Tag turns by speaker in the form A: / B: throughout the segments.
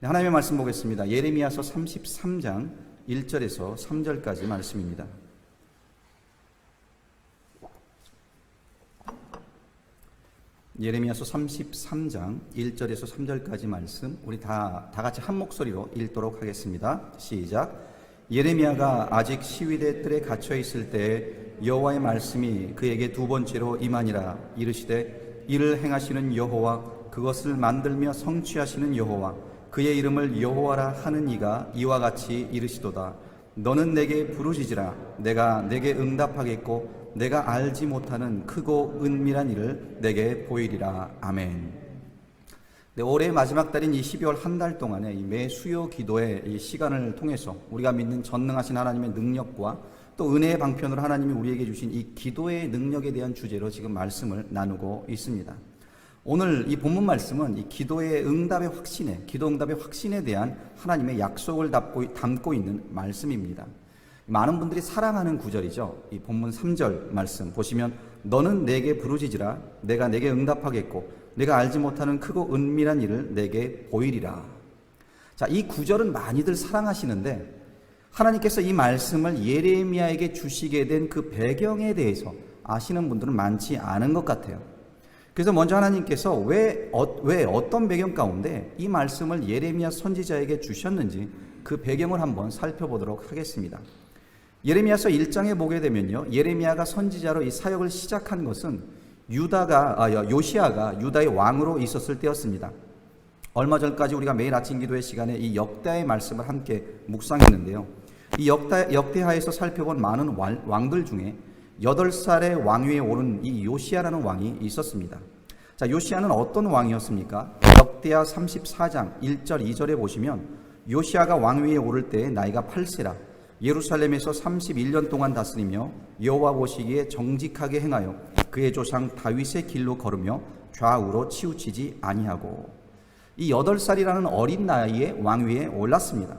A: 네, 하나님의 말씀 보겠습니다. 예레미야서 33장 1절에서 3절까지 말씀입니다. 예레미야서 33장 1절에서 3절까지 말씀, 우리 다 같이 한 목소리로 읽도록 하겠습니다. 시작. 예레미야가 아직 시위대 뜰에 갇혀 있을 때 여호와의 말씀이 그에게 두 번째로 임하니라. 이르시되 이를 행하시는 여호와, 그것을 만들며 성취하시는 여호와, 그의 이름을 여호와라 하는 이가 이와 같이 이르시도다. 너는 내게 부르짖으라. 내가 내게 응답하겠고 내가 알지 못하는 크고 은밀한 일을 내게 보이리라. 아멘. 네, 올해 마지막 달인 이 12월 한 달 동안에 이 매 수요 기도의 이 시간을 통해서 우리가 믿는 전능하신 하나님의 능력과 또 은혜의 방편으로 하나님이 우리에게 주신 이 기도의 능력에 대한 주제로 지금 말씀을 나누고 있습니다. 오늘 이 본문 말씀은 이 기도의 응답의 확신에, 기도 응답의 확신에 대한 하나님의 약속을 담고 있는 말씀입니다. 많은 분들이 사랑하는 구절이죠. 이 본문 3절 말씀 보시면 너는 내게 부르짖으라. 내가 내게 응답하겠고 내가 알지 못하는 크고 은밀한 일을 내게 보이리라. 자, 이 구절은 많이들 사랑하시는데 하나님께서 이 말씀을 예레미야에게 주시게 된 그 배경에 대해서 아시는 분들은 많지 않은 것 같아요. 그래서 먼저 하나님께서 왜 어떤 배경 가운데 이 말씀을 예레미야 선지자에게 주셨는지 그 배경을 한번 살펴보도록 하겠습니다. 예레미야서 1장에 보게 되면요, 예레미야가 선지자로 이 사역을 시작한 것은 요시야가 유다의 왕으로 있었을 때였습니다. 얼마 전까지 우리가 매일 아침 기도의 시간에 이 역대하의 말씀을 함께 묵상했는데요, 이 역대하에서 살펴본 많은 왕들 중에 8살의 왕위에 오른 이 요시야라는 왕이 있었습니다. 자, 요시야는 어떤 왕이었습니까? 역대하 34장 1절 2절에 보시면 요시야가 왕위에 오를 때 나이가 8세라 예루살렘에서 31년 동안 다스리며 여호와 보시기에 정직하게 행하여 그의 조상 다윗의 길로 걸으며 좌우로 치우치지 아니하고, 이 8살이라는 어린 나이에 왕위에 올랐습니다.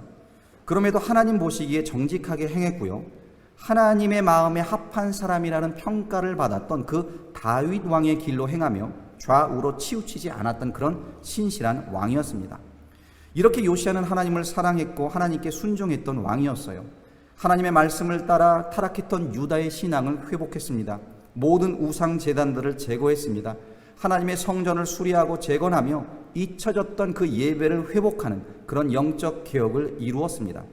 A: 그럼에도 하나님 보시기에 정직하게 행했고요, 하나님의 마음에 합한 사람이라는 평가를 받았던 그 다윗 왕의 길로 행하며 좌우로 치우치지 않았던 그런 신실한 왕이었습니다. 이렇게 요시야는 하나님을 사랑했고 하나님께 순종했던 왕이었어요. 하나님의 말씀을 따라 타락했던 유다의 신앙을 회복했습니다. 모든 우상 제단들을 제거했습니다. 하나님의 성전을 수리하고 재건하며 잊혀졌던 그 예배를 회복하는 그런 영적 개혁을 이루었습니다.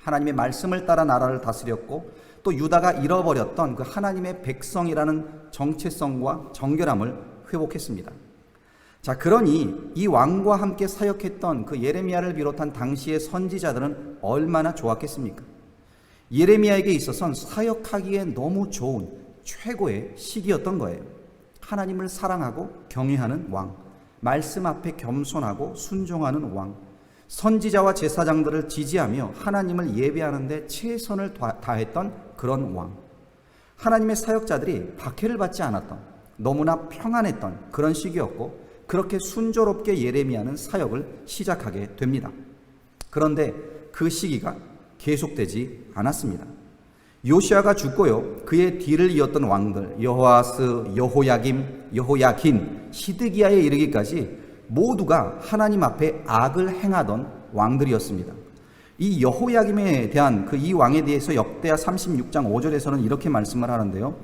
A: 하나님의 말씀을 따라 나라를 다스렸고 또 유다가 잃어버렸던 그 하나님의 백성이라는 정체성과 정결함을 회복했습니다. 자, 그러니 이 왕과 함께 사역했던 그 예레미야를 비롯한 당시의 선지자들은 얼마나 좋았겠습니까? 예레미야에게 있어서는 사역하기에 너무 좋은 최고의 시기였던 거예요. 하나님을 사랑하고 경외하는 왕, 말씀 앞에 겸손하고 순종하는 왕, 선지자와 제사장들을 지지하며 하나님을 예배하는 데 최선을 다했던 그런 왕, 하나님의 사역자들이 박해를 받지 않았던, 너무나 평안했던 그런 시기였고, 그렇게 순조롭게 예레미야는 사역을 시작하게 됩니다. 그런데 그 시기가 계속되지 않았습니다. 요시야가 죽고요, 그의 뒤를 이었던 왕들 여호아스, 여호야김, 여호야긴, 시드기야에 이르기까지 모두가 하나님 앞에 악을 행하던 왕들이었습니다. 이 여호야김에 대한 이 왕에 대해서 역대하 36장 5절에서는 이렇게 말씀을 하는데요,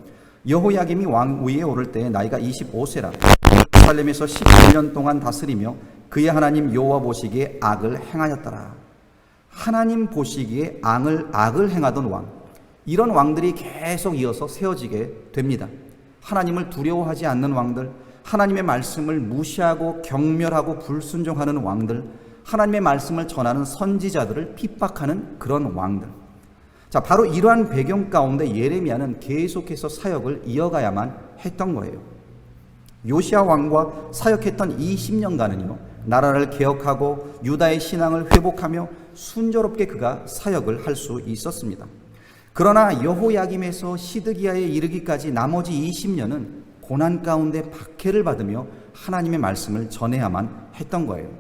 A: 여호야김이 왕위에 오를 때 나이가 25세라 예루살렘에서 11년 동안 다스리며 그의 하나님 여호와 보시기에 악을 행하였더라. 하나님 보시기에 악을 행하던 왕, 이런 왕들이 계속 이어서 세워지게 됩니다. 하나님을 두려워하지 않는 왕들, 하나님의 말씀을 무시하고 경멸하고 불순종하는 왕들, 하나님의 말씀을 전하는 선지자들을 핍박하는 그런 왕들. 자, 바로 이러한 배경 가운데 예레미야는 계속해서 사역을 이어가야만 했던 거예요. 요시야 왕과 사역했던 20년간은요, 나라를 개혁하고 유다의 신앙을 회복하며 순조롭게 그가 사역을 할 수 있었습니다. 그러나 여호야김에서 시드기야에 이르기까지 나머지 20년은 고난 가운데 박해를 받으며 하나님의 말씀을 전해야만 했던 거예요.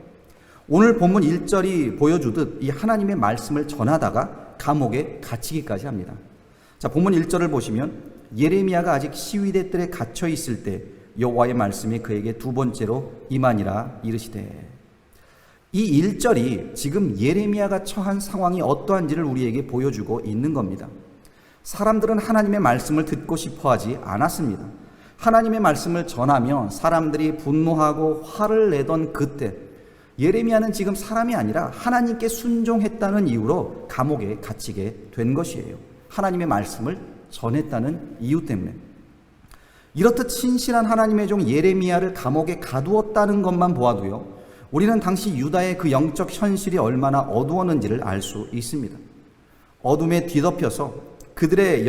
A: 오늘 본문 1절이 보여주듯 이 하나님의 말씀을 전하다가 감옥에 갇히기까지 합니다. 자, 본문 1절을 보시면 예레미야가 아직 시위대 뜰에 갇혀 있을 때 여호와의 말씀이 그에게 두 번째로 임하니라 이르시되, 이 1절이 지금 예레미야가 처한 상황이 어떠한지를 우리에게 보여주고 있는 겁니다. 사람들은 하나님의 말씀을 듣고 싶어 하지 않았습니다. 하나님의 말씀을 전하며 사람들이 분노하고 화를 내던 그때 예레미야는 지금 사람이 아니라 하나님께 순종했다는 이유로 감옥에 갇히게 된 것이에요. 하나님의 말씀을 전했다는 이유 때문에. 이렇듯 신실한 하나님의 종 예레미야를 감옥에 가두었다는 것만 보아도요, 우리는 당시 유다의 그 영적 현실이 얼마나 어두웠는지를 알 수 있습니다. 어둠에 뒤덮여서 그들의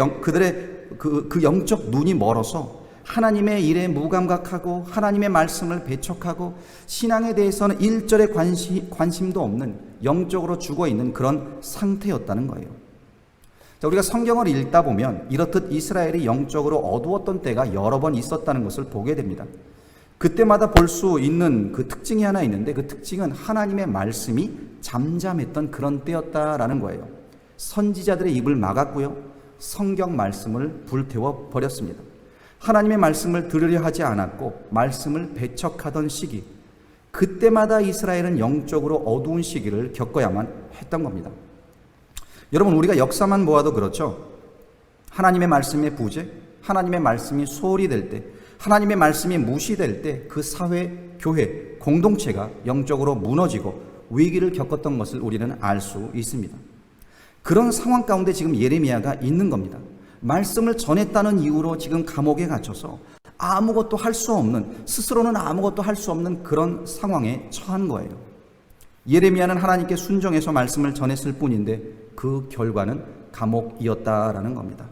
A: 그 영적 눈이 멀어서 하나님의 일에 무감각하고 하나님의 말씀을 배척하고 신앙에 대해서는 일절의 관심도 없는 영적으로 죽어있는 그런 상태였다는 거예요. 자, 우리가 성경을 읽다 보면 이렇듯 이스라엘이 영적으로 어두웠던 때가 여러 번 있었다는 것을 보게 됩니다. 그때마다 볼 수 있는 그 특징이 하나 있는데 그 특징은 하나님의 말씀이 잠잠했던 그런 때였다라는 거예요. 선지자들의 입을 막았고요, 성경 말씀을 불태워 버렸습니다. 하나님의 말씀을 들으려 하지 않았고 말씀을 배척하던 시기, 그때마다 이스라엘은 영적으로 어두운 시기를 겪어야만 했던 겁니다. 여러분, 우리가 역사만 보아도 그렇죠. 하나님의 말씀의 부재, 하나님의 말씀이 소홀히 될 때, 하나님의 말씀이 무시될 때 그 사회, 교회, 공동체가 영적으로 무너지고 위기를 겪었던 것을 우리는 알 수 있습니다. 그런 상황 가운데 지금 예레미야가 있는 겁니다. 말씀을 전했다는 이유로 지금 감옥에 갇혀서 아무것도 할 수 없는, 스스로는 아무것도 할 수 없는 그런 상황에 처한 거예요. 예레미야는 하나님께 순종해서 말씀을 전했을 뿐인데 그 결과는 감옥이었다라는 겁니다.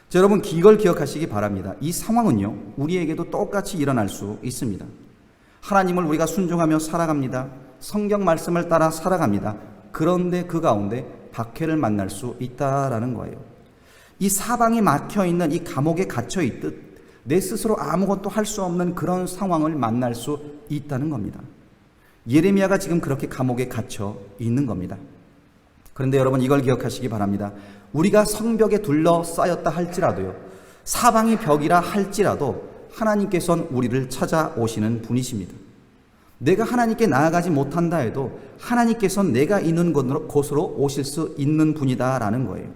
A: 자, 여러분, 이걸 기억하시기 바랍니다. 이 상황은요, 우리에게도 똑같이 일어날 수 있습니다. 하나님을 우리가 순종하며 살아갑니다. 성경 말씀을 따라 살아갑니다. 그런데 그 가운데 박해를 만날 수 있다라는 거예요. 이 사방이 막혀있는 이 감옥에 갇혀있듯 내 스스로 아무것도 할 수 없는 그런 상황을 만날 수 있다는 겁니다. 예레미야가 지금 그렇게 감옥에 갇혀 있는 겁니다. 그런데 여러분, 이걸 기억하시기 바랍니다. 우리가 성벽에 둘러싸였다 할지라도요, 사방이 벽이라 할지라도 하나님께서는 우리를 찾아오시는 분이십니다. 내가 하나님께 나아가지 못한다 해도 하나님께서는 내가 있는 곳으로 오실 수 있는 분이다라는 거예요.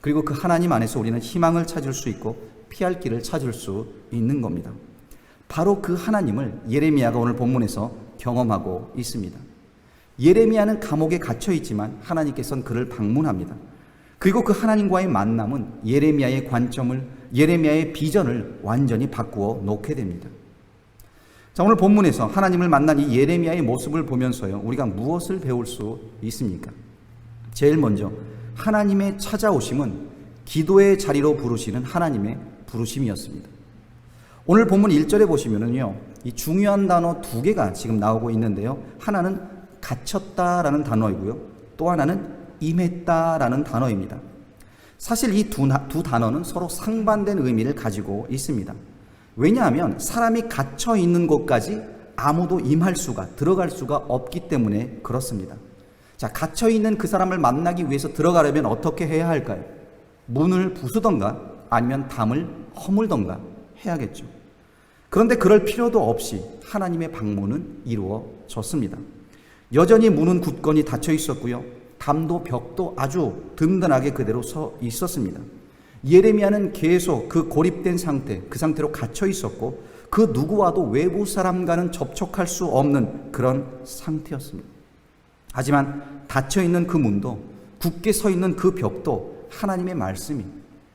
A: 그리고 그 하나님 안에서 우리는 희망을 찾을 수 있고 피할 길을 찾을 수 있는 겁니다. 바로 그 하나님을 예레미야가 오늘 본문에서 경험하고 있습니다. 예레미야는 감옥에 갇혀 있지만 하나님께서는 그를 방문합니다. 그리고 그 하나님과의 만남은 예레미야의 관점을, 예레미야의 비전을 완전히 바꾸어 놓게 됩니다. 자, 오늘 본문에서 하나님을 만난 이 예레미야의 모습을 보면서요, 우리가 무엇을 배울 수 있습니까? 제일 먼저 하나님의 찾아오심은 기도의 자리로 부르시는 하나님의 부르심이었습니다. 오늘 본문 1절에 보시면은요, 이 중요한 단어 두 개가 지금 나오고 있는데요, 하나는 갇혔다라는 단어이고요, 또 하나는 임했다라는 단어입니다. 사실 이 두 단어는 서로 상반된 의미를 가지고 있습니다. 왜냐하면 사람이 갇혀 있는 곳까지 아무도 임할 수가, 들어갈 수가 없기 때문에 그렇습니다. 자, 갇혀 있는 그 사람을 만나기 위해서 들어가려면 어떻게 해야 할까요? 문을 부수던가 아니면 담을 허물던가 해야겠죠. 그런데 그럴 필요도 없이 하나님의 방문은 이루어졌습니다. 여전히 문은 굳건히 닫혀 있었고요, 담도 벽도 아주 든든하게 그대로 서 있었습니다. 예레미야는 계속 그 고립된 상태, 그 상태로 갇혀 있었고 그 누구와도 외부 사람과는 접촉할 수 없는 그런 상태였습니다. 하지만 닫혀 있는 그 문도, 굳게 서 있는 그 벽도 하나님의 말씀이,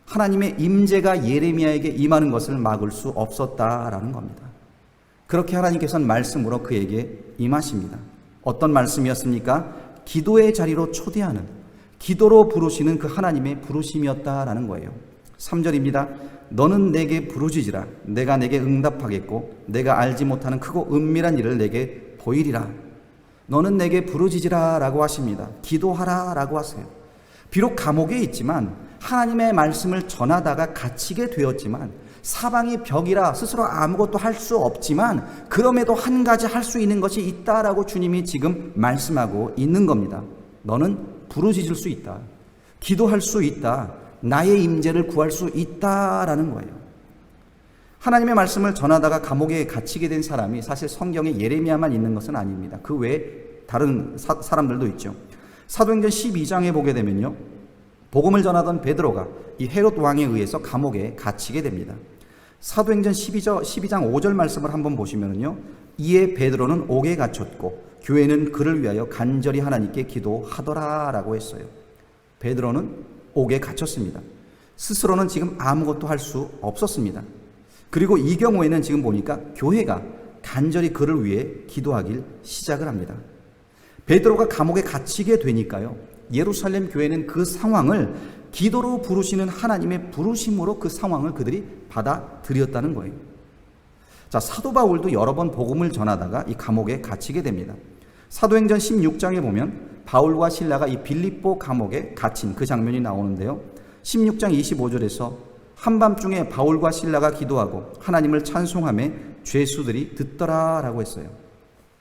A: 하나님의 임재가 예레미야에게 임하는 것을 막을 수 없었다라는 겁니다. 그렇게 하나님께서는 말씀으로 그에게 임하십니다. 어떤 말씀이었습니까? 기도의 자리로 초대하는, 기도로 부르시는 그 하나님의 부르심이었다라는 거예요. 3절입니다. 너는 내게 부르짖으라. 내가 내게 응답하겠고 내가 알지 못하는 크고 은밀한 일을 내게 보이리라. 너는 내게 부르짖으라 라고 하십니다. 기도하라 라고 하세요. 비록 감옥에 있지만 하나님의 말씀을 전하다가 갇히게 되었지만 사방이 벽이라 스스로 아무것도 할 수 없지만 그럼에도 한 가지 할 수 있는 것이 있다라고 주님이 지금 말씀하고 있는 겁니다. 너는 부르짖을 수 있다. 기도할 수 있다. 나의 임재를 구할 수 있다라는 거예요. 하나님의 말씀을 전하다가 감옥에 갇히게 된 사람이 사실 성경에 예레미야만 있는 것은 아닙니다. 그 외에 다른 사람들도 있죠. 사도행전 12장에 보게 되면요, 복음을 전하던 베드로가 이 헤롯 왕에 의해서 감옥에 갇히게 됩니다. 사도행전 12장 5절 말씀을 한번 보시면요, 이에 베드로는 옥에 갇혔고 교회는 그를 위하여 간절히 하나님께 기도하더라라고 했어요. 베드로는 옥에 갇혔습니다. 스스로는 지금 아무것도 할 수 없었습니다. 그리고 이 경우에는 지금 보니까 교회가 간절히 그를 위해 기도하길 시작을 합니다. 베드로가 감옥에 갇히게 되니까요, 예루살렘 교회는 그 상황을 기도로 부르시는 하나님의 부르심으로 그 상황을 그들이 받아들였다는 거예요. 자, 사도 바울도 여러 번 복음을 전하다가 이 감옥에 갇히게 됩니다. 사도행전 16장에 보면 바울과 실라가 이 빌립보 감옥에 갇힌 그 장면이 나오는데요, 16장 25절에서 한밤중에 바울과 실라가 기도하고 하나님을 찬송하며 죄수들이 듣더라라고 했어요.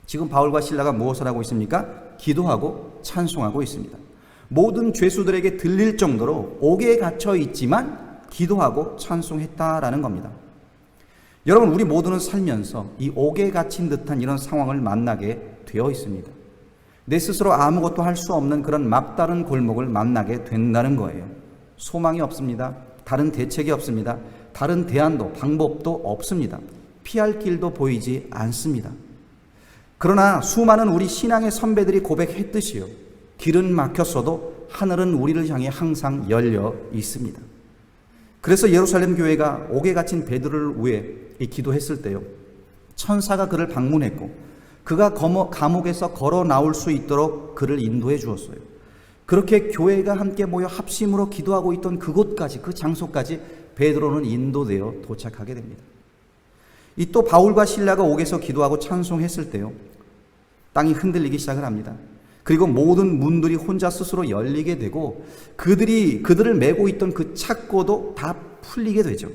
A: 지금 바울과 실라가 무엇을 하고 있습니까? 기도하고 찬송하고 있습니다. 모든 죄수들에게 들릴 정도로 옥에 갇혀 있지만 기도하고 찬송했다라는 겁니다. 여러분, 우리 모두는 살면서 이 옥에 갇힌 듯한 이런 상황을 만나게 되어 있습니다. 내 스스로 아무것도 할 수 없는 그런 막다른 골목을 만나게 된다는 거예요. 소망이 없습니다. 다른 대책이 없습니다. 다른 대안도 방법도 없습니다. 피할 길도 보이지 않습니다. 그러나 수많은 우리 신앙의 선배들이 고백했듯이요, 길은 막혔어도 하늘은 우리를 향해 항상 열려 있습니다. 그래서 예루살렘 교회가 옥에 갇힌 베드로를 위해 기도했을 때요, 천사가 그를 방문했고 그가 감옥에서 걸어 나올 수 있도록 그를 인도해 주었어요. 그렇게 교회가 함께 모여 합심으로 기도하고 있던 그곳까지, 그 장소까지 베드로는 인도되어 도착하게 됩니다. 이 또 바울과 실라가 옥에서 기도하고 찬송했을 때요, 땅이 흔들리기 시작을 합니다. 그리고 모든 문들이 혼자 스스로 열리게 되고 그들을 메고 있던 그 착고도 다 풀리게 되죠.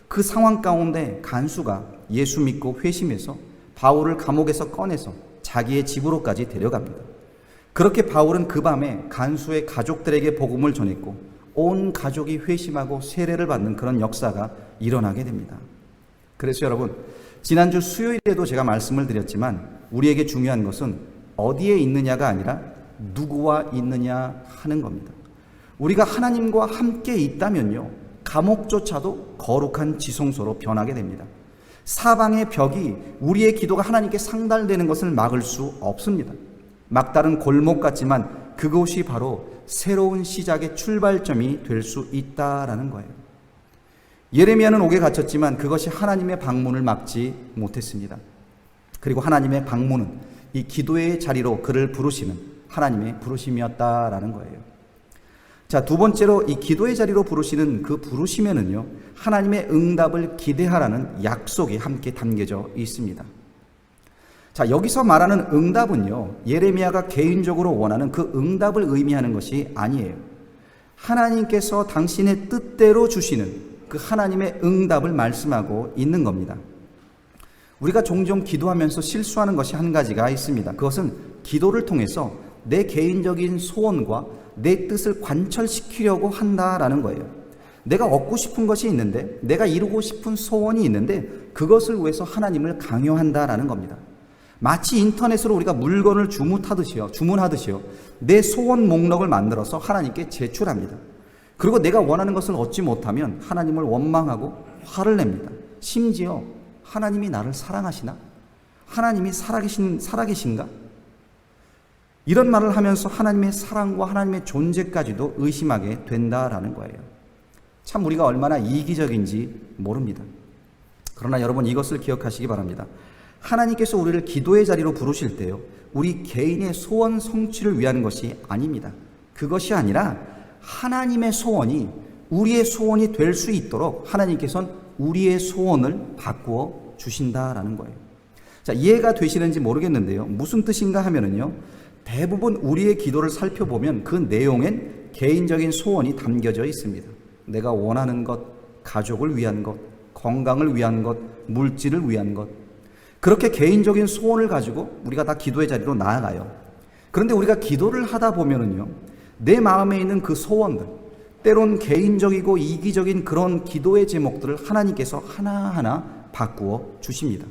A: 그 상황 가운데 간수가 예수 믿고 회심해서 바울을 감옥에서 꺼내서 자기의 집으로까지 데려갑니다. 그렇게 바울은 그 밤에 간수의 가족들에게 복음을 전했고 온 가족이 회심하고 세례를 받는 그런 역사가 일어나게 됩니다. 그래서 여러분, 지난주 수요일에도 제가 말씀을 드렸지만 우리에게 중요한 것은 어디에 있느냐가 아니라 누구와 있느냐 하는 겁니다. 우리가 하나님과 함께 있다면요, 감옥조차도 거룩한 지성소로 변하게 됩니다. 사방의 벽이 우리의 기도가 하나님께 상달되는 것을 막을 수 없습니다. 막다른 골목 같지만 그곳이 바로 새로운 시작의 출발점이 될 수 있다라는 거예요. 예레미야는 옥에 갇혔지만 그것이 하나님의 방문을 막지 못했습니다. 그리고 하나님의 방문은 이 기도의 자리로 그를 부르시는 하나님의 부르심이었다라는 거예요. 자, 두 번째로 이 기도의 자리로 부르시는 그 부르심에는요, 하나님의 응답을 기대하라는 약속이 함께 담겨져 있습니다. 자, 여기서 말하는 응답은요, 예레미야가 개인적으로 원하는 그 응답을 의미하는 것이 아니에요. 하나님께서 당신의 뜻대로 주시는 그 하나님의 응답을 말씀하고 있는 겁니다. 우리가 종종 기도하면서 실수하는 것이 한 가지가 있습니다. 그것은 기도를 통해서 내 개인적인 소원과 내 뜻을 관철시키려고 한다라는 거예요. 내가 얻고 싶은 것이 있는데, 내가 이루고 싶은 소원이 있는데 그것을 위해서 하나님을 강요한다라는 겁니다. 마치 인터넷으로 우리가 물건을 주문하듯이요, 내 소원 목록을 만들어서 하나님께 제출합니다. 그리고 내가 원하는 것을 얻지 못하면 하나님을 원망하고 화를 냅니다. 심지어 하나님이 나를 사랑하시나? 하나님이 살아계신가? 이런 말을 하면서 하나님의 사랑과 하나님의 존재까지도 의심하게 된다라는 거예요. 참 우리가 얼마나 이기적인지 모릅니다. 그러나 여러분, 이것을 기억하시기 바랍니다. 하나님께서 우리를 기도의 자리로 부르실 때요, 우리 개인의 소원 성취를 위한 것이 아닙니다. 그것이 아니라 하나님의 소원이 우리의 소원이 될 수 있도록 하나님께서는 우리의 소원을 바꾸어 주신다라는 거예요. 자, 이해가 되시는지 모르겠는데요, 무슨 뜻인가 하면은요, 대부분 우리의 기도를 살펴보면 그 내용엔 개인적인 소원이 담겨져 있습니다. 내가 원하는 것, 가족을 위한 것, 건강을 위한 것, 물질을 위한 것, 그렇게 개인적인 소원을 가지고 우리가 다 기도의 자리로 나아가요. 그런데 우리가 기도를 하다 보면은요, 내 마음에 있는 그 소원들, 때론 개인적이고 이기적인 그런 기도의 제목들을 하나님께서 하나하나 바꾸어 주십니다.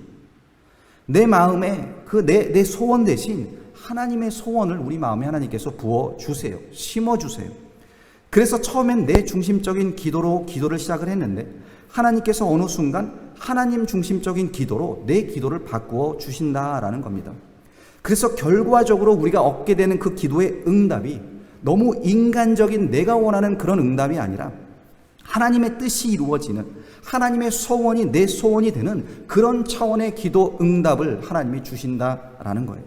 A: 내 마음에 내 소원 대신 하나님의 소원을 우리 마음에 하나님께서 부어주세요. 심어주세요. 그래서 처음엔 내 중심적인 기도를 시작을 했는데 하나님께서 어느 순간 하나님 중심적인 기도로 내 기도를 바꾸어 주신다라는 겁니다. 그래서 결과적으로 우리가 얻게 되는 그 기도의 응답이 너무 인간적인 내가 원하는 그런 응답이 아니라 하나님의 뜻이 이루어지는, 하나님의 소원이 내 소원이 되는 그런 차원의 기도 응답을 하나님이 주신다라는 거예요.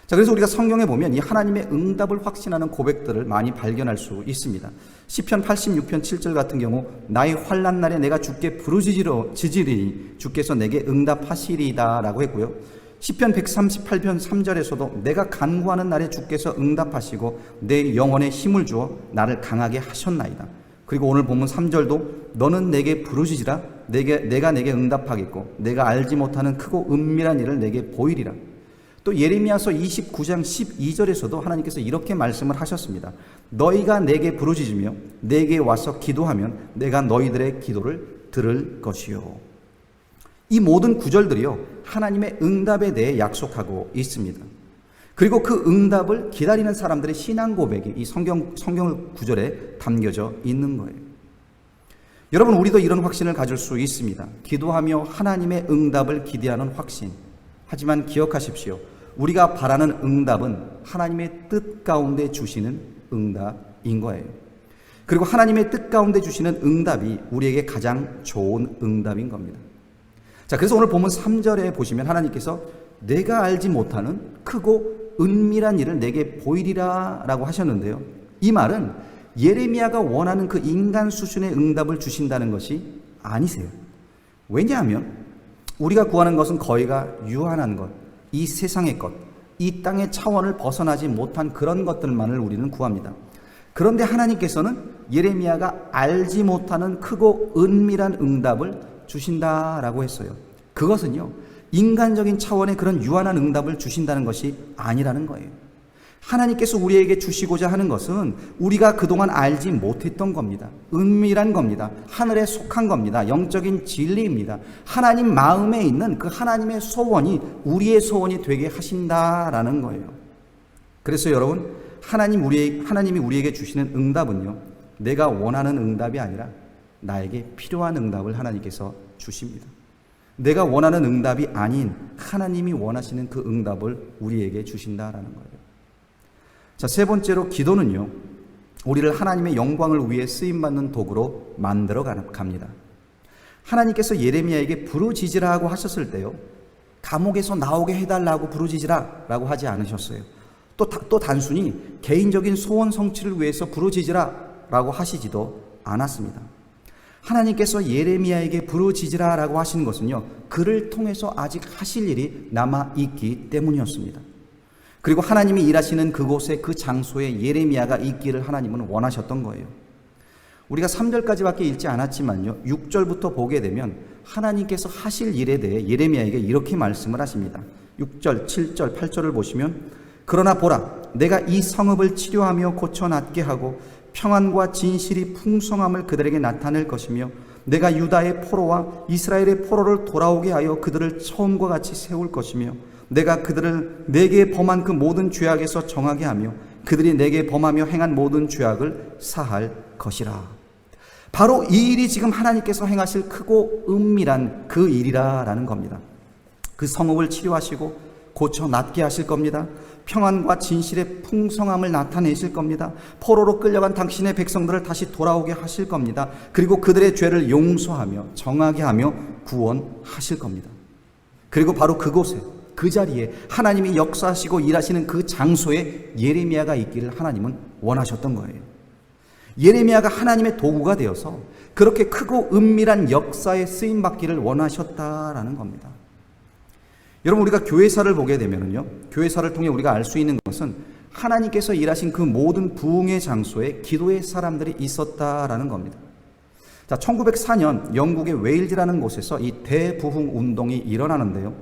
A: 자, 그래서 우리가 성경에 보면 이 하나님의 응답을 확신하는 고백들을 많이 발견할 수 있습니다. 시편 86편 7절 같은 경우 나의 환난 날에 내가 주께 부르짖으리니 주께서 내게 응답하시리이다 라고 했고요. 시편 138편 3절에서도 내가 간구하는 날에 주께서 응답하시고 내 영혼에 힘을 주어 나를 강하게 하셨나이다. 그리고 오늘 본문 3절도 너는 내게 부르짖으라 내가 내게 응답하겠고 내가 알지 못하는 크고 은밀한 일을 내게 보이리라. 또 예레미야서 29장 12절에서도 하나님께서 이렇게 말씀을 하셨습니다. 너희가 내게 부르짖으며 내게 와서 기도하면 내가 너희들의 기도를 들을 것이요. 이 모든 구절들이요 하나님의 응답에 대해 약속하고 있습니다. 그리고 그 응답을 기다리는 사람들의 신앙 고백이 이 성경 구절에 담겨져 있는 거예요. 여러분, 우리도 이런 확신을 가질 수 있습니다. 기도하며 하나님의 응답을 기대하는 확신. 하지만 기억하십시오. 우리가 바라는 응답은 하나님의 뜻 가운데 주시는 응답인 거예요. 그리고 하나님의 뜻 가운데 주시는 응답이 우리에게 가장 좋은 응답인 겁니다. 자, 그래서 오늘 본문 3절에 보시면 하나님께서 내가 알지 못하는 크고 은밀한 일을 내게 보이리라 라고 하셨는데요. 이 말은 예레미야가 원하는 그 인간 수준의 응답을 주신다는 것이 아니세요. 왜냐하면 우리가 구하는 것은 거의가 유한한 것, 이 세상의 것, 이 땅의 차원을 벗어나지 못한 그런 것들만을 우리는 구합니다. 그런데 하나님께서는 예레미야가 알지 못하는 크고 은밀한 응답을 주신다라고 했어요. 그것은요, 인간적인 차원의 그런 유한한 응답을 주신다는 것이 아니라는 거예요. 하나님께서 우리에게 주시고자 하는 것은 우리가 그동안 알지 못했던 겁니다. 은밀한 겁니다. 하늘에 속한 겁니다. 영적인 진리입니다. 하나님 마음에 있는 그 하나님의 소원이 우리의 소원이 되게 하신다라는 거예요. 그래서 여러분, 하나님이 우리에게 주시는 응답은요, 내가 원하는 응답이 아니라 나에게 필요한 응답을 하나님께서 주십니다. 내가 원하는 응답이 아닌 하나님이 원하시는 그 응답을 우리에게 주신다라는 거예요. 자, 세 번째로 기도는요, 우리를 하나님의 영광을 위해 쓰임받는 도구로 만들어 갑니다. 하나님께서 예레미야에게 부르짖으라 하고 하셨을 때요, 감옥에서 나오게 해달라고 부르짖으라 라고 하지 않으셨어요. 또 단순히 개인적인 소원 성취를 위해서 부르짖으라 라고 하시지도 않았습니다. 하나님께서 예레미야에게 부르짖으라 라고 하시는 것은요, 그를 통해서 아직 하실 일이 남아있기 때문이었습니다. 그리고 하나님이 일하시는 그곳에, 그 장소에 예레미야가 있기를 하나님은 원하셨던 거예요. 우리가 3절까지밖에 읽지 않았지만요, 6절부터 보게 되면 하나님께서 하실 일에 대해 예레미야에게 이렇게 말씀을 하십니다. 6절, 7절, 8절을 보시면 그러나 보라, 내가 이 성읍을 치료하며 고쳐 낫게 하고 평안과 진실이 풍성함을 그들에게 나타낼 것이며 내가 유다의 포로와 이스라엘의 포로를 돌아오게 하여 그들을 처음과 같이 세울 것이며 내가 그들을 내게 범한 그 모든 죄악에서 정하게 하며 그들이 내게 범하며 행한 모든 죄악을 사할 것이라. 바로 이 일이 지금 하나님께서 행하실 크고 은밀한 그 일이라는 겁니다. 그 성읍을 치료하시고 고쳐 낫게 하실 겁니다. 평안과 진실의 풍성함을 나타내실 겁니다. 포로로 끌려간 당신의 백성들을 다시 돌아오게 하실 겁니다. 그리고 그들의 죄를 용서하며 정하게 하며 구원하실 겁니다. 그리고 바로 그곳에, 그 자리에 하나님이 역사하시고 일하시는 그 장소에 예레미야가 있기를 하나님은 원하셨던 거예요. 예레미야가 하나님의 도구가 되어서 그렇게 크고 은밀한 역사에 쓰임받기를 원하셨다라는 겁니다. 여러분, 우리가 교회사를 보게 되면요, 교회사를 통해 우리가 알 수 있는 것은 하나님께서 일하신 그 모든 부흥의 장소에 기도의 사람들이 있었다라는 겁니다. 자, 1904년 영국의 웨일즈라는 곳에서 이 대부흥 운동이 일어나는데요,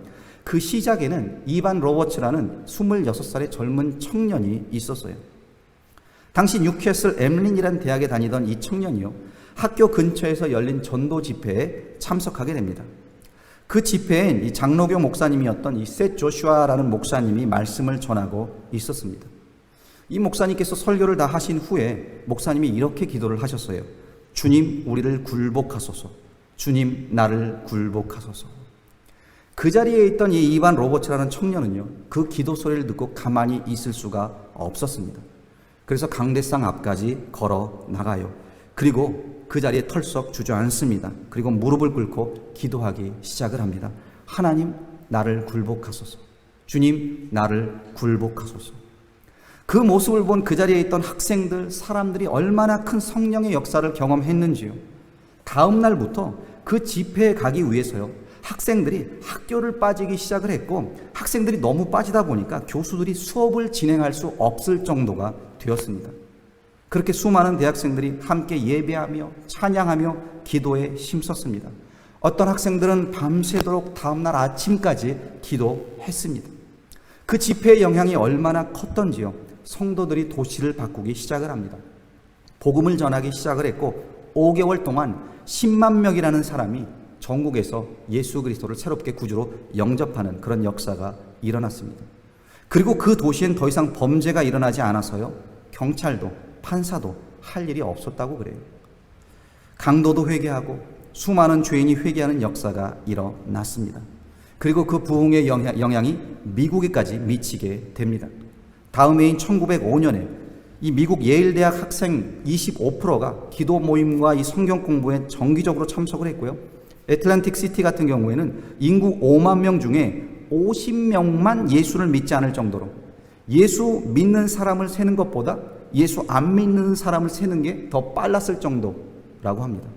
A: 그 시작에는 이반 로버츠라는 26살의 젊은 청년이 있었어요. 당시 뉴캐슬 엠린이라는 대학에 다니던 이 청년이요, 학교 근처에서 열린 전도 집회에 참석하게 됩니다. 그 집회엔 이 장로교 목사님이었던 이 셋 조슈아라는 목사님이 말씀을 전하고 있었습니다. 이 목사님께서 설교를 다 하신 후에 목사님이 이렇게 기도를 하셨어요. 주님, 우리를 굴복하소서. 주님, 나를 굴복하소서. 그 자리에 있던 이 이반 로버츠라는 청년은요, 그 기도 소리를 듣고 가만히 있을 수가 없었습니다. 그래서 강대상 앞까지 걸어 나가요. 그리고 그 자리에 털썩 주저앉습니다. 그리고 무릎을 꿇고 기도하기 시작을 합니다. 하나님, 나를 굴복하소서. 주님, 나를 굴복하소서. 그 모습을 본 그 자리에 있던 학생들, 사람들이 얼마나 큰 성령의 역사를 경험했는지요. 다음 날부터 그 집회에 가기 위해서요, 학생들이 학교를 빠지기 시작을 했고, 학생들이 너무 빠지다 보니까 교수들이 수업을 진행할 수 없을 정도가 되었습니다. 그렇게 수많은 대학생들이 함께 예배하며 찬양하며 기도에 힘썼습니다. 어떤 학생들은 밤새도록 다음날 아침까지 기도했습니다. 그 집회의 영향이 얼마나 컸던지요, 성도들이 도시를 바꾸기 시작을 합니다. 복음을 전하기 시작을 했고 5개월 동안 10만 명이라는 사람이 전국에서 예수 그리스도를 새롭게 구주로 영접하는 그런 역사가 일어났습니다. 그리고 그 도시엔 더 이상 범죄가 일어나지 않아서요, 경찰도 판사도 할 일이 없었다고 그래요. 강도도 회개하고 수많은 죄인이 회개하는 역사가 일어났습니다. 그리고 그 부흥의 영향이 미국에까지 미치게 됩니다. 다음 해인 1905년에 이 미국 예일대학 학생 25%가 기도 모임과 이 성경 공부에 정기적으로 참석을 했고요. 애틀랜틱 시티 같은 경우에는 인구 5만 명 중에 50명만 예수를 믿지 않을 정도로, 예수 믿는 사람을 세는 것보다 예수 안 믿는 사람을 세는 게 더 빨랐을 정도라고 합니다.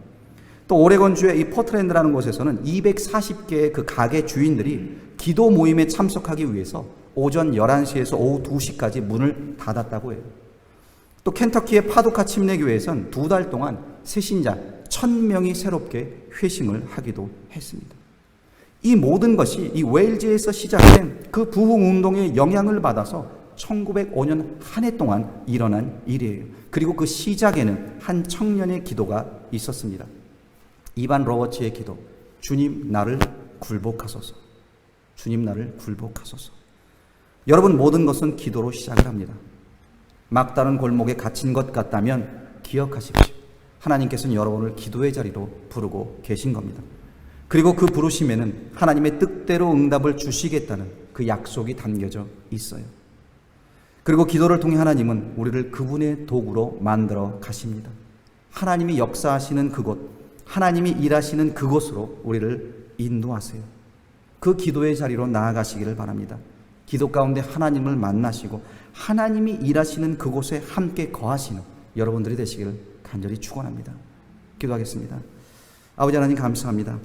A: 또 오레곤주의 이 포트랜드라는 곳에서는 240개의 그 가게 주인들이 기도 모임에 참석하기 위해서 오전 11시에서 오후 2시까지 문을 닫았다고 해요. 또 켄터키의 파두카 침례교회에선 2달 동안 새신자 1000명이 새롭게 회심을 하기도 했습니다. 이 모든 것이 이 웨일즈에서 시작된 그 부흥 운동의 영향을 받아서 1905년 한 해 동안 일어난 일이에요. 그리고 그 시작에는 한 청년의 기도가 있었습니다. 이반 로버츠의 기도. 주님, 나를 굴복하소서. 주님, 나를 굴복하소서. 여러분, 모든 것은 기도로 시작을 합니다. 막다른 골목에 갇힌 것 같다면 기억하십시오. 하나님께서는 여러분을 기도의 자리로 부르고 계신 겁니다. 그리고 그 부르심에는 하나님의 뜻대로 응답을 주시겠다는 그 약속이 담겨져 있어요. 그리고 기도를 통해 하나님은 우리를 그분의 도구로 만들어 가십니다. 하나님이 역사하시는 그곳, 하나님이 일하시는 그곳으로 우리를 인도하세요. 그 기도의 자리로 나아가시기를 바랍니다. 기도 가운데 하나님을 만나시고 하나님이 일하시는 그곳에 함께 거하시는 여러분들이 되시기를 간절히 축원합니다. 기도하겠습니다. 아버지 하나님, 감사합니다.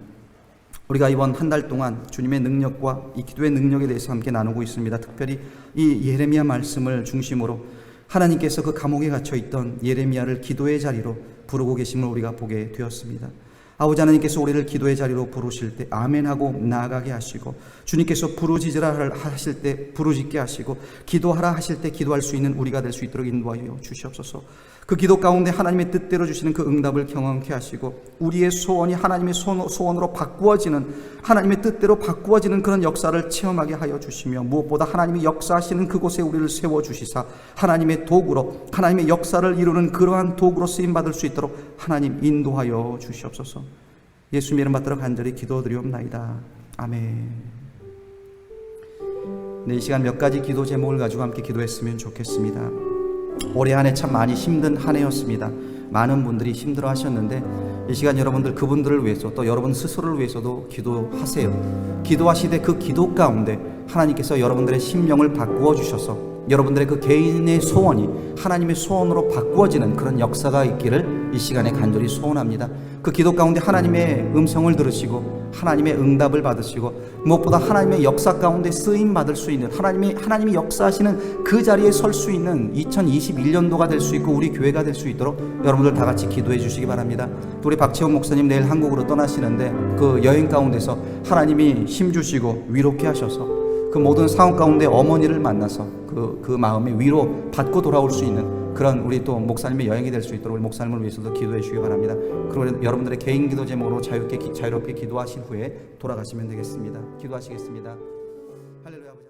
A: 우리가 이번 한 달 동안 주님의 능력과 이 기도의 능력에 대해서 함께 나누고 있습니다. 특별히 이 예레미야 말씀을 중심으로 하나님께서 그 감옥에 갇혀 있던 예레미야를 기도의 자리로 부르고 계심을 우리가 보게 되었습니다. 아버지 하나님께서 우리를 기도의 자리로 부르실 때 아멘하고 나아가게 하시고, 주님께서 부르짖으라 하실 때 부르짖게 하시고, 기도하라 하실 때 기도할 수 있는 우리가 될 수 있도록 인도하여 주시옵소서. 그 기도 가운데 하나님의 뜻대로 주시는 그 응답을 경험케 하시고, 우리의 소원이 하나님의 소원으로 바꾸어지는, 하나님의 뜻대로 바꾸어지는 그런 역사를 체험하게 하여 주시며, 무엇보다 하나님이 역사하시는 그곳에 우리를 세워주시사 하나님의 도구로, 하나님의 역사를 이루는 그러한 도구로 쓰임받을 수 있도록 하나님 인도하여 주시옵소서. 예수님 이름 받들어 간절히 기도드리옵나이다. 아멘. 네, 이 시간 몇 가지 기도 제목을 가지고 함께 기도했으면 좋겠습니다. 올해 한 해 참 많이 힘든 한 해였습니다. 많은 분들이 힘들어 하셨는데, 이 시간 여러분들 그분들을 위해서, 또 여러분 스스로를 위해서도 기도하세요. 기도하시되 그 기도 가운데 하나님께서 여러분들의 심령을 바꾸어 주셔서 여러분들의 그 개인의 소원이 하나님의 소원으로 바꾸어지는 그런 역사가 있기를 이 시간에 간절히 소원합니다. 그 기도 가운데 하나님의 음성을 들으시고 하나님의 응답을 받으시고, 무엇보다 하나님의 역사 가운데 쓰임 받을 수 있는, 하나님이 역사하시는 그 자리에 설 수 있는 2021년도가 될 수 있고 우리 교회가 될 수 있도록 여러분들 다 같이 기도해 주시기 바랍니다. 우리 박채원 목사님 내일 한국으로 떠나시는데 그 여행 가운데서 하나님이 힘 주시고 위로케 하셔서 그 모든 상황 가운데 어머니를 만나서 그 마음의 위로 받고 돌아올 수 있는 그런 우리 또 목사님의 여행이 될 수 있도록 우리 목사님을 위해서도 기도해 주시기 바랍니다. 그리고 여러분들의 개인 기도 제목으로 자유롭게 기도하신 후에 돌아가시면 되겠습니다. 기도하시겠습니다. 할렐루야.